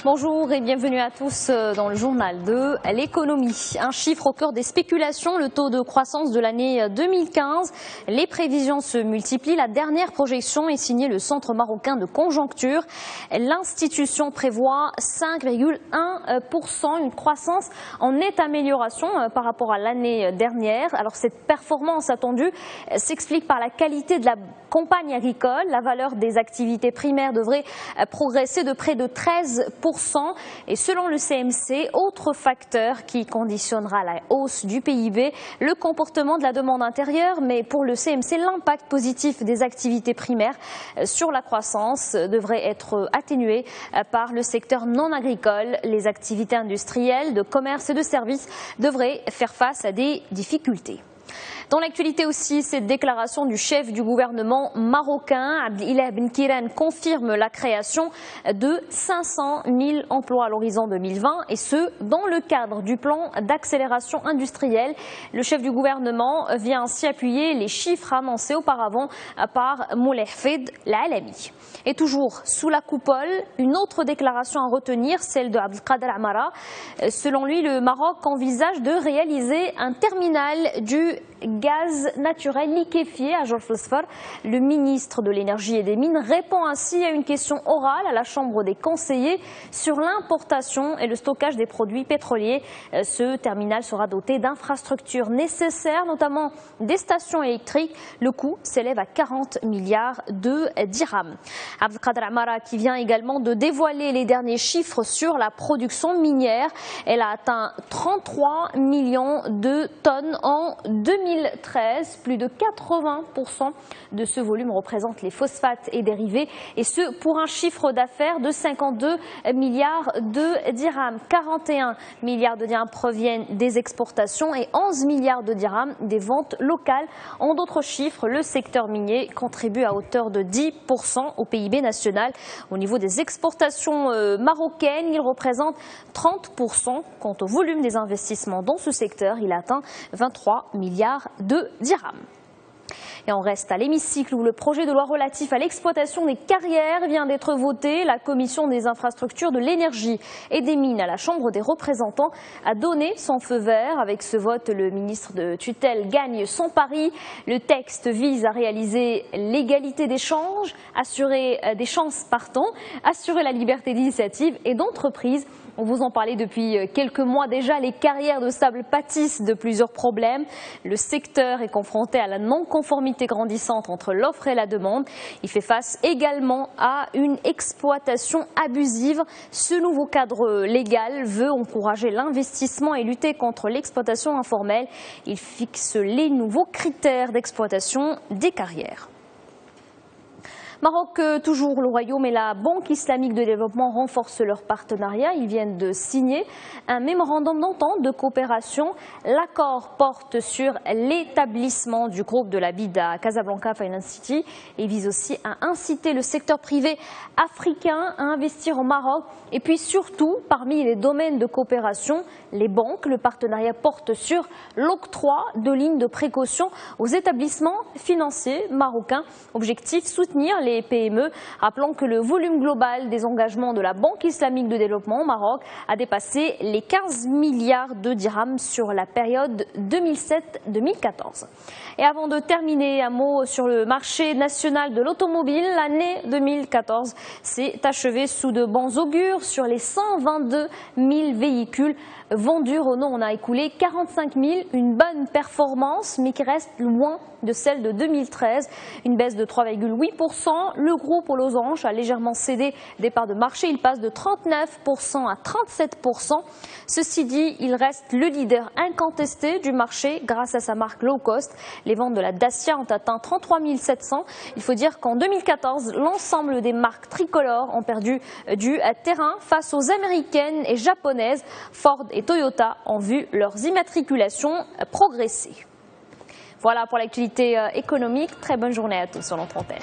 Bonjour et bienvenue à tous dans le journal de l'économie. Un chiffre au cœur des spéculations, le taux de croissance de l'année 2015. Les prévisions se multiplient. La dernière projection est signée le Centre marocain de conjoncture. L'institution prévoit 5,1%, une croissance en nette amélioration par rapport à l'année dernière. Alors cette performance attendue s'explique par la qualité de la campagne agricole. La valeur des activités primaires devrait progresser de près de 13%. Et selon le CMC, autre facteur qui conditionnera la hausse du PIB, le comportement de la demande intérieure. Mais pour le CMC, l'impact positif des activités primaires sur la croissance devrait être atténué par le secteur non agricole. Les activités industrielles, de commerce et de services devraient faire face à des difficultés. Dans l'actualité aussi, cette déclaration du chef du gouvernement marocain, Abdillahi Ben Kiran, confirme la création de 500 000 emplois à l'horizon 2020 et ce, dans le cadre du plan d'accélération industrielle. Le chef du gouvernement vient ainsi appuyer les chiffres annoncés auparavant par Moulay Hafid Al-Alami. Et toujours sous la coupole, une autre déclaration à retenir, celle de Abdelkader Amara. Selon lui, le Maroc envisage de réaliser un terminal du gaz naturel liquéfié à Jorf el-Sfar. Le ministre de l'Énergie et des Mines répond ainsi à une question orale à la Chambre des conseillers sur l'importation et le stockage des produits pétroliers. Ce terminal sera doté d'infrastructures nécessaires, notamment des stations électriques. Le coût s'élève à 40 milliards de dirhams. Abdelkader Amara qui vient également de dévoiler les derniers chiffres sur la production minière. Elle a atteint 33 millions de tonnes en 2013. Plus de 80% de ce volume représente les phosphates et dérivés, et ce pour un chiffre d'affaires de 52 milliards de dirhams. 41 milliards de dirhams proviennent des exportations et 11 milliards de dirhams des ventes locales. En d'autres chiffres, le secteur minier contribue à hauteur de 10% au PIB national. Au niveau des exportations marocaines, il représente 30%. Quant au volume des investissements dans ce secteur, il atteint 23 milliards de dirhams. Et on reste à l'hémicycle où le projet de loi relatif à l'exploitation des carrières vient d'être voté. La commission des infrastructures, de l'énergie et des mines à la Chambre des représentants a donné son feu vert. Avec ce vote, le ministre de tutelle gagne son pari. Le texte vise à réaliser l'égalité des chances, assurer la liberté d'initiative et d'entreprise. On vous en parlait depuis quelques mois déjà, les carrières de sable pâtissent de plusieurs problèmes. Le secteur est confronté à la non-conformité grandissante entre l'offre et la demande. Il fait face également à une exploitation abusive. Ce nouveau cadre légal veut encourager l'investissement et lutter contre l'exploitation informelle. Il fixe les nouveaux critères d'exploitation des carrières. Maroc, toujours le Royaume et la Banque islamique de développement renforcent leur partenariat. Ils viennent de signer un mémorandum d'entente de coopération. L'accord porte sur l'établissement du groupe de la BID à Casablanca Finance City et vise aussi à inciter le secteur privé africain à investir au Maroc. Et puis surtout, parmi les domaines de coopération, les banques, le partenariat porte sur l'octroi de lignes de précaution aux établissements financiers marocains. Objectif, soutenir les PME, rappelant que le volume global des engagements de la Banque islamique de développement au Maroc a dépassé les 15 milliards de dirhams sur la période 2007-2014. Et avant de terminer, un mot sur le marché national de l'automobile. L'année 2014 s'est achevée sous de bons augures. Sur les 122 000 véhicules vendus, Renault en a écoulé 45 000, une bonne performance mais qui reste loin de celle de 2013, une baisse de 3,8%. Le groupe aux losanges a légèrement cédé des parts de marché, il passe de 39% à 37%. Ceci dit, il reste le leader incontesté du marché grâce à sa marque low cost. Les ventes de la Dacia ont atteint 33 700. Il faut dire qu'en 2014, l'ensemble des marques tricolores ont perdu du terrain face aux américaines et japonaises. Ford et Toyota ont vu leurs immatriculations progresser. Voilà pour l'actualité économique. Très bonne journée à tous sur notre antenne.